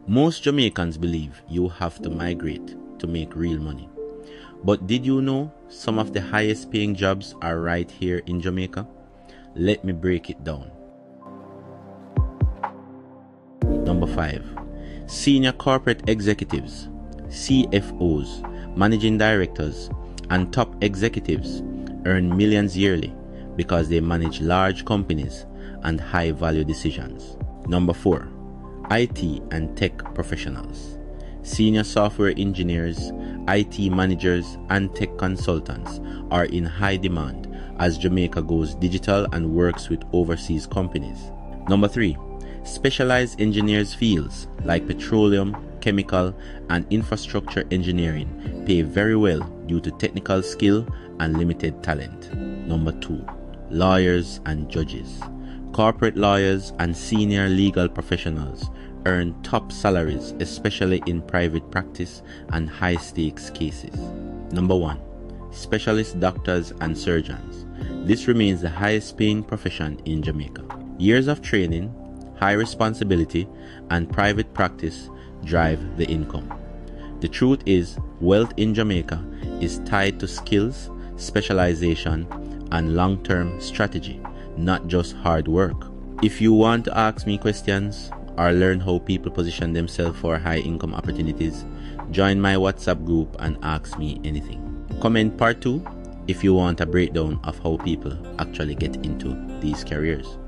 Most Jamaicans believe you have to migrate to make real money. But did you know some of the highest paying jobs are right here in Jamaica? Let me break it down. Number 5. Senior corporate executives, CFOs, managing directors, and top executives earn millions yearly because they manage large companies and high value decisions. Number 4. IT and tech professionals. Senior software engineers, IT managers, and tech consultants are in high demand as Jamaica goes digital and works with overseas companies. Number 3. Specialized engineers fields like petroleum, chemical, and infrastructure engineering pay very well due to technical skill and limited talent. Number 2. Lawyers and judges. Corporate lawyers and senior legal professionals earn top salaries, especially in private practice and high-stakes cases. Number 1. Specialist doctors and surgeons. This remains the highest-paying profession in Jamaica. Years of training, high responsibility, and private practice drive the income. The truth is, wealth in Jamaica is tied to skills, specialization, and long-term strategy, not just hard work. If you want to ask me questions or learn how people position themselves for high income opportunities, join my WhatsApp group and ask me anything. Comment part 2 if you want a breakdown of how people actually get into these careers.